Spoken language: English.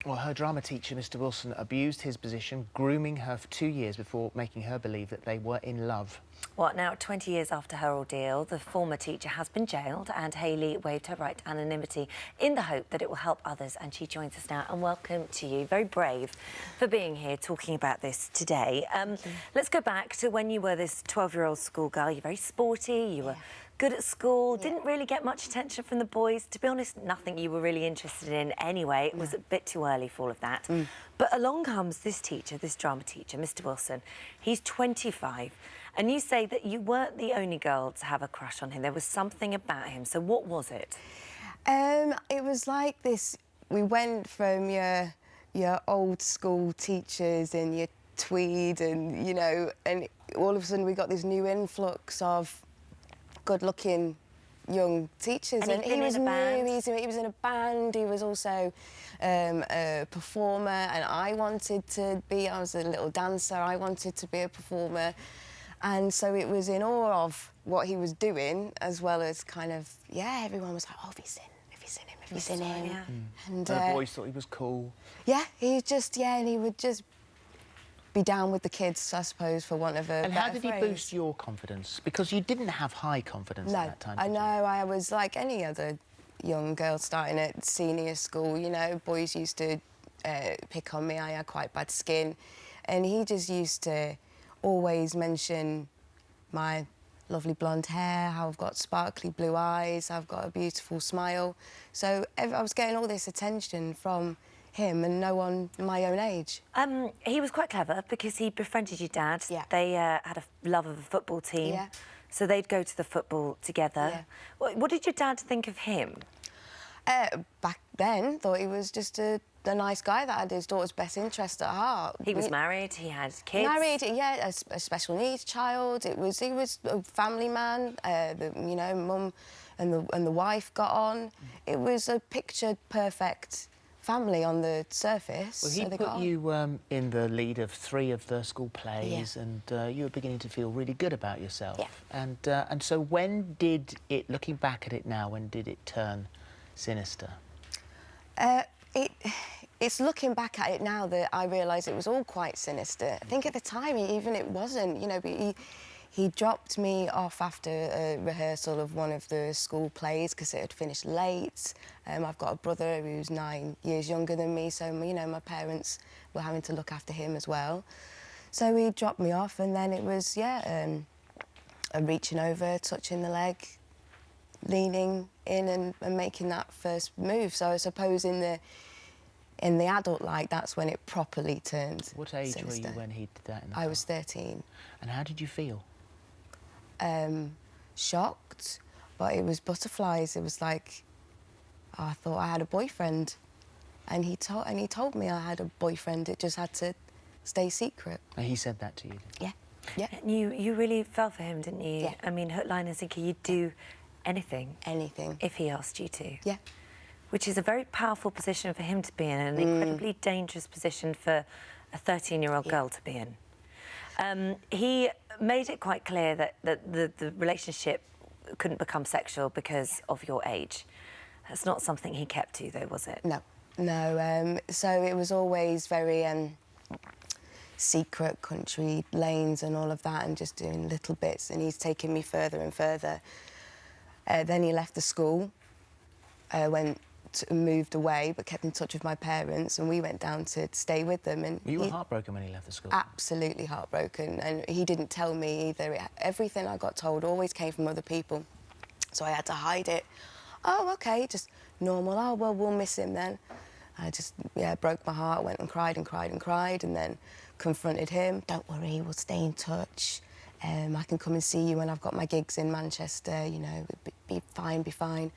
Well, her drama teacher, Mr. Wilson, abused his position, grooming her for 2 years before making her believe that they were in love. Well, now, 20 years after her ordeal, the former teacher has been jailed and Hayley waived her right to anonymity in the hope that it will help others. And she joins us now. And welcome to you. Very brave for being here talking about this today. Let's go back to when you were this 12-year-old schoolgirl. You're very sporty, you were good at school, didn't really get much attention from the boys. To be honest, nothing you were really interested in anyway. It was a bit too early for all of that. But along comes this teacher, this drama teacher, Mr. Wilson. He's 25. And you say that you weren't the only girl to have a crush on him. There was something about him. So what was it? It was like this. We went from your old school teachers and your tweed and, you know, and all of a sudden we got this new influx of good-looking young teachers. And he was really easy. He was in a band. He was also a performer, and I was a little dancer. I wanted to be a performer. And so it was in awe of what he was doing, as well as kind of, everyone was like, oh, have you seen him? Have you seen him? Yeah. And the boys thought he was cool. Yeah, and he would just be down with the kids, I suppose, for want of a And better how did he phrase. boost your confidence? Because you didn't have high confidence at that time, I did you? know. I was like any other young girl starting at senior school, you know. Boys used to pick on me. I had quite bad skin. And he just used to always mention my lovely blonde hair, how I've got sparkly blue eyes, I've got a beautiful smile. So I was getting all this attention from him and no one my own age. He was quite clever because he befriended your dad. Yeah. They had a love of a football team. Yeah. So they'd go to the football together. Yeah. What did your dad think of him? Back then, thought he was just a nice guy that had his daughter's best interest at heart. He was married, he had kids. Married, yeah, a special needs child. He was a family man. You know, mum and the wife got on. It was a picture perfect family on the surface. Well, he so they put got on. you in the lead of 3 of the school plays, and you were beginning to feel really good about yourself. Yeah. And so when did it, looking back at it now, when did it turn sinister? It's looking back at it now that I realise it was all quite sinister. I think at the time even it wasn't, you know, but he dropped me off after a rehearsal of one of the school plays because it had finished late. I've got a brother who's 9 years younger than me, so, you know, my parents were having to look after him as well. So he dropped me off, and then it was, a reaching over, touching the leg, leaning in and making that first move. So I suppose in the adult light, that's when it properly turned What age sinister. were you when he did that? I was 13. And how did you feel? Shocked, but it was butterflies. It was like, I thought I had a boyfriend, and he told me I had a boyfriend. It just had to stay secret. And he said that to you? Yeah, yeah. And you really fell for him, didn't you? Yeah. I mean, hook, line and sinker, you'd do anything. Anything. If he asked you to. Yeah. Which is a very powerful position for him to be in, and an incredibly dangerous position for a 13-year-old girl to be in. He made it quite clear that the relationship couldn't become sexual because of your age. That's not something he kept to, though, was it? No, no. So it was always very secret, country lanes and all of that, and just doing little bits, and he's taken me further and further. Then he left the school, moved away, but kept in touch with my parents, and we went down to stay with them. And You were heartbroken when he left the school? Absolutely heartbroken, and he didn't tell me either. Everything I got told always came from other people, so I had to hide it. Oh, OK, just normal. Oh, well, we'll miss him then. I just, broke my heart, went and cried and cried and cried, and then confronted him. Don't worry, we'll stay in touch. I can come and see you when I've got my gigs in Manchester, you know, be fine, be fine.